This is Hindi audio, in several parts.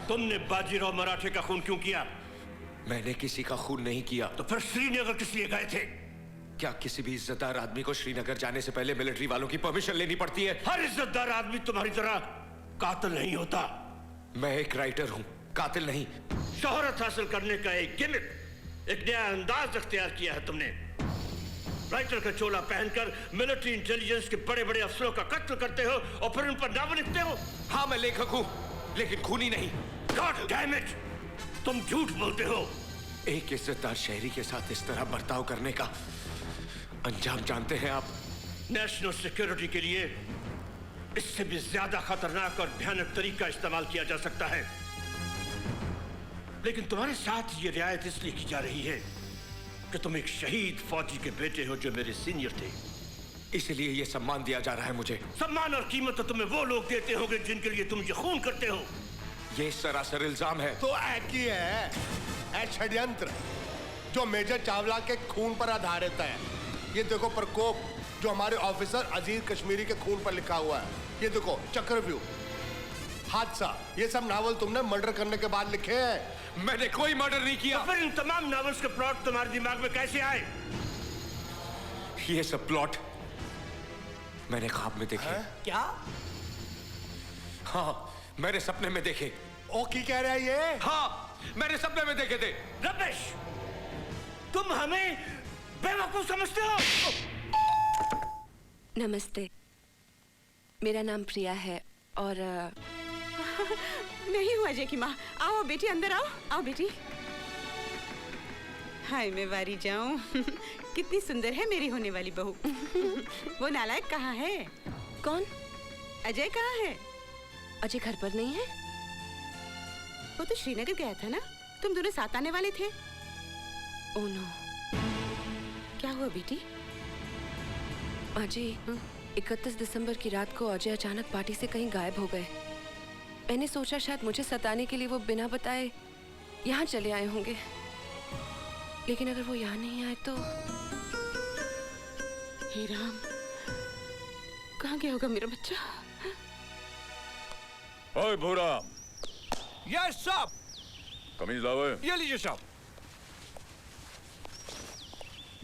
तुमने बाजीराव मराठे का खून क्यों किया? मैंने किसी का खून नहीं किया। तो फिर श्रीनगर किस लिए गए थे? क्या किसी भी इज्जतदार आदमी को श्रीनगर जाने से पहले मिलिट्री वालों की परमिशन लेनी पड़ती है? हर इज्जतदार आदमी तुम्हारी तरह कातिल नहीं होता। मैं एक राइटर हूं, कातिल नहीं। शोहरत हासिल करने का एक गिमिक, एक नया अंदाज अख्तियार किया है तुमने। राइटर का चोला पहनकर मिलिट्री इंटेलिजेंस के बड़े बड़े अफसरों का कत्ल करते हो और फिर उन पर नावल लिखते हो। हाँ, मैं लेखक हूं, लेकिन खूनी नहीं। गॉड डैम इट, तुम झूठ बोलते हो। एक इज्जतदार शहरी के साथ इस तरह बर्ताव करने का अंजाम जानते हैं आप? नेशनल सिक्योरिटी के लिए इससे भी ज्यादा खतरनाक और भयानक तरीका इस्तेमाल किया जा सकता है, लेकिन तुम्हारे साथ ये रियायत इसलिए की जा रही है कि तुम एक शहीद फौजी के बेटे हो जो मेरे सीनियर थे, इसलिए ये सम्मान दिया जा रहा है मुझे। सम्मान और कीमत तो तुम्हें वो लोग देते होंगे जिनके लिए तुम ये खून करते हो। ये सरासर इल्जाम है। तो एक ही है, एक षड्यंत्र जो मेजर चावला के खून पर आधारित है। ये देखो प्रकोप जो हमारे ऑफिसर अजीज कश्मीरी के खून पर लिखा हुआ है। ये देखो चक्रव्यूह, हादसा, ये सब नावल तुमने मर्डर करने के बाद लिखे हैं। मैंने कोई मर्डर नहीं किया। तो फिर इन तमाम नॉवेल्स के प्लॉट तुम्हारे दिमाग में कैसे आए? ये सब प्लॉट मैंने ख्वाब में देखे। क्या? हाँ, मैंने सपने में देखे। ओ की कह रहा है ये? हाँ, मैंने सपने में देखे थे। रमेश, तुम हमें बेवकूफ समझते हो? नमस्ते, मेरा नाम प्रिया है और नहीं हूँ अजय की माँ। आओ बेटी, अंदर आओ। आओ बेटी। हाय, मैं वारी जाऊं। कितनी सुंदर है मेरी होने वाली बहू। वो नालायक कहाँ है? कौन? अजय कहाँ है? अजय घर पर नहीं है। वो तो श्रीनगर गया था ना, तुम दोनों साथ आने वाले थे। Oh no. क्या हुआ बेटी? अजय, 31 दिसंबर की रात को अजय अचानक पार्टी से कहीं गायब हो गए। मैंने सोचा शायद मुझे सताने के लिए वो बिना बताए यहाँ चले आए होंगे, लेकिन अगर वो यहाँ नहीं आए तो हे राम, कहाँ गया होगा मेरा बच्चा? ओए भूरा। यस साहब। कमीज लाओ। ये लीजिए साहब।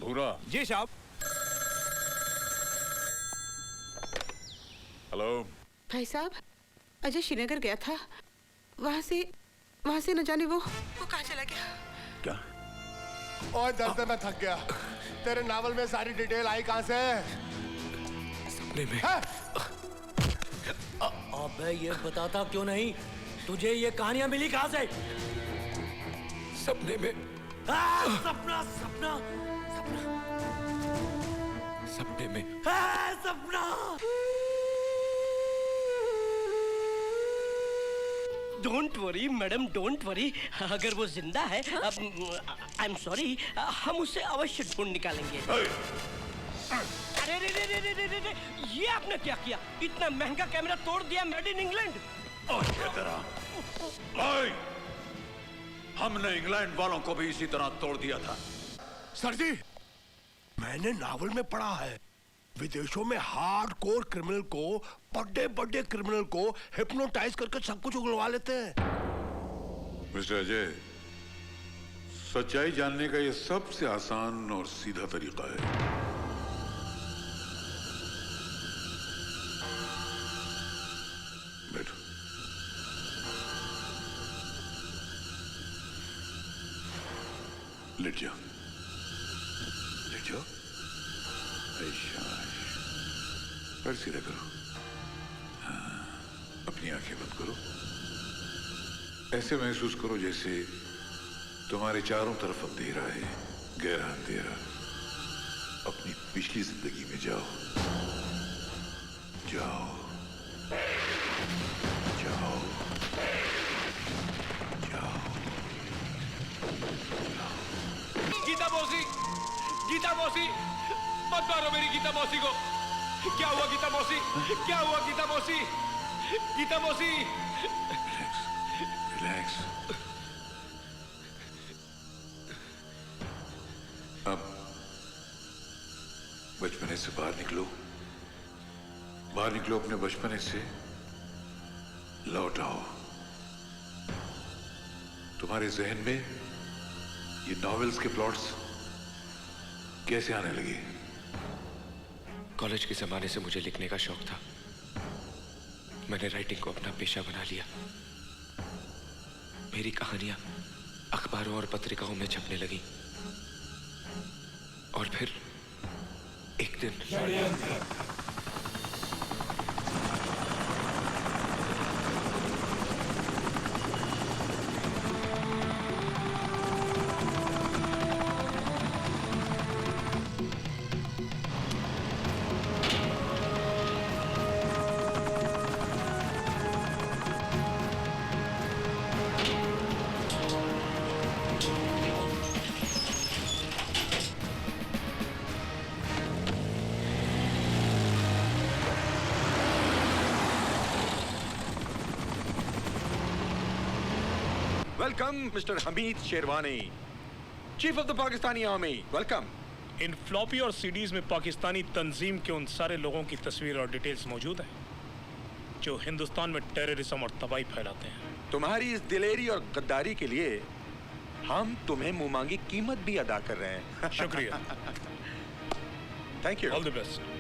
भूरा। जी साहब। हेलो भाई साहब, अजय श्रीनगर गया था, वहाँ से न जाने वो कहाँ चला गया। क्या? और दर्द में थक गया। तेरे नावल में सारी डिटेल आई कहाँ से? सपने में। अबे ये बताता क्यों नहीं? तुझे ये कहानियां मिली कहाँ से? सपने में। सपना सपना सपना सपने में। सपना। Don't worry madam, don't worry. अगर वो जिंदा है, आई एम सॉरी, हम उसे अवश्य ढूंढ निकालेंगे। अरे रे रे रे रे रे रे, ये आपने क्या किया? इतना महंगा कैमरा तोड़ दिया, मेड इन इंग्लैंड। हमने इंग्लैंड वालों को भी इसी तरह तोड़ दिया था। सर जी, मैंने नावल में पढ़ा है, विदेशों में हार्डकोर क्रिमिनल को, बड़े क्रिमिनल को हिप्नोटाइज करके सब कुछ उगलवा लेते हैं। मिस्टर अजय, सच्चाई जानने का यह सबसे आसान और सीधा तरीका है। बैठो। लेट जाओ, लेट जाओ। पैर सीधा करो। हाँ, अपनी आंखें बंद करो। ऐसे महसूस करो जैसे तुम्हारे चारों तरफ अंधेरा है, गहरा अंधेरा। अपनी पिछली जिंदगी में जाओ, जाओ, जाओ, जाओ, जाओ। गीता मौसी, गीता मौसी, मत मारो मेरी गीता मौसी को। क्या हुआ गीता मौसी? क्या हुआ गीता मौसी? गीता मौसी। Relax, relax. अब बचपने से बाहर निकलो, बाहर निकलो, अपने बचपने से लौट आओ, तुम्हारे जहन में ये नॉवेल्स के प्लॉट्स कैसे आने लगे? कॉलेज के जमाने से मुझे लिखने का शौक था। मैंने राइटिंग को अपना पेशा बना लिया। मेरी कहानियां अखबारों और पत्रिकाओं में छपने लगी और फिर एक दिन Welcome, Mr. Hamid Sherwani, Chief of the Pakistani Army. Welcome. In floppy और सीडीज में पाकिस्तानी तंजीम के उन सारे लोगों की तस्वीर और डिटेल्स मौजूद हैं जो हिंदुस्तान में टेररिज्म और तबाही फैलाते हैं। तुम्हारी इस दिलेरी और गद्दारी के लिए हम तुम्हें मुंहमांगी कीमत भी अदा कर रहे हैं। शुक्रिया। Thank you. All the best.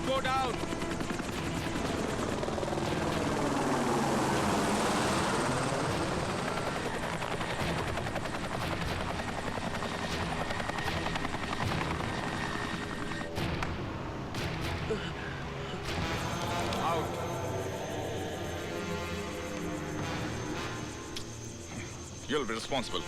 Go down. Out. You'll be responsible.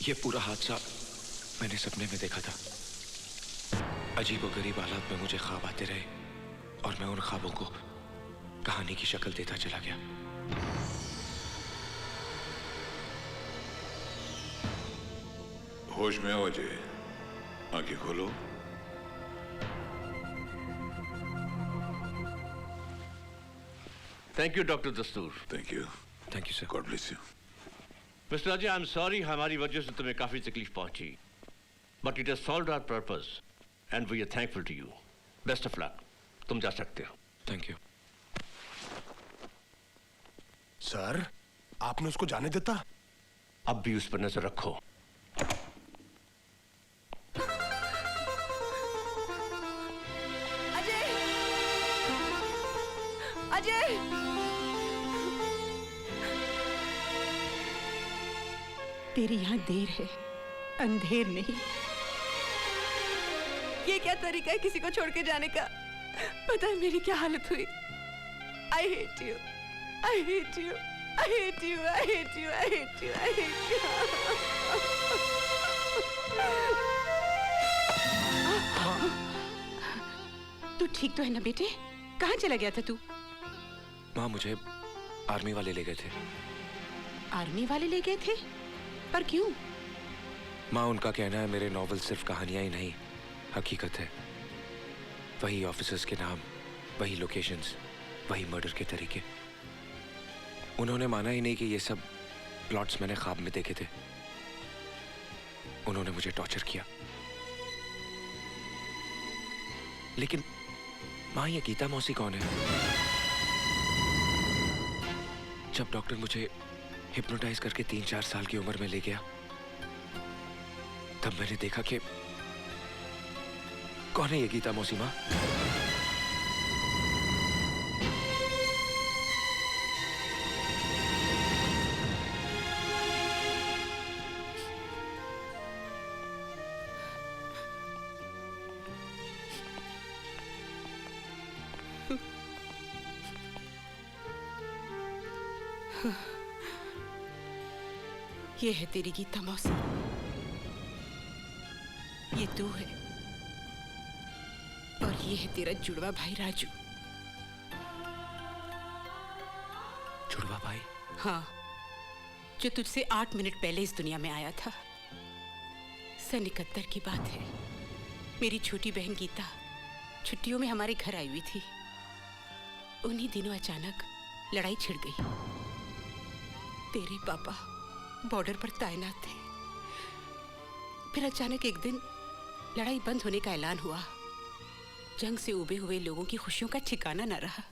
ये पूरा हादसा मैंने सपने में देखा था। अजीब और गरीब हालात में मुझे ख्वाब आते रहे और मैं उन ख्वाबों को कहानी की शक्ल देता चला गया। होश में आओ अजय, आंखें खोलो। Thank you doctor Dastur. Thank you. Thank you sir. God bless you. Mister Ajay, I am sorry हमारी वजह से तुम्हें काफी तकलीफ पहुंची, but it has solved our purpose and we are thankful to you. Best of luck. तुम जा सकते हो। Thank you. सर, आपने उसको जाने देता? अब भी उस पर नजर रखो। अजय! अजय! तेरी यहाँ देर है, अंधेर नहीं। ये क्या तरीका है किसी को छोड़ के जाने का? पता है मेरी क्या हालत हुई? I hate you. I hate you. I hate you. I hate you. I hate you. I hate you. तू ठीक तो है ना बेटे? कहाँ चला गया था तू? माँ, मुझे आर्मी वाले ले गए थे। आर्मी वाले ले गए थे? पर क्यों? माँ, उनका कहना है मेरे नॉवेल सिर्फ कहानियां ही नहीं, हकीकत है। वही ऑफिसर्स के नाम, वही लोकेशंस, वही मर्डर के तरीके। उन्होंने माना ही नहीं कि ये सब प्लॉट्स मैंने ख्वाब में देखे थे। उन्होंने मुझे टॉर्चर किया। लेकिन माँ, ये गीता मौसी कौन है? जब डॉक्टर मुझे हिप्नोटाइज करके 3-4 साल की उम्र में ले गया, तब मैंने देखा कि कौन है ये गीता मौसी माँ? ये है तेरी गीता मौसी। ये तू है और ये है तेरा जुड़वा भाई राजू। जुड़वा भाई? हाँ, जो तुझसे 8 मिनट पहले इस दुनिया में आया था। सन 71 की बात है। मेरी छोटी बहन गीता छुट्टियों में हमारे घर आई हुई थी। उन्हीं दिनों अचानक लड़ाई छिड़ गई। तेरे पापा बॉर्डर पर तैनात थे। फिर अचानक एक दिन लड़ाई बंद होने का ऐलान हुआ। जंग से उबे हुए लोगों की खुशियों का ठिकाना न रहा।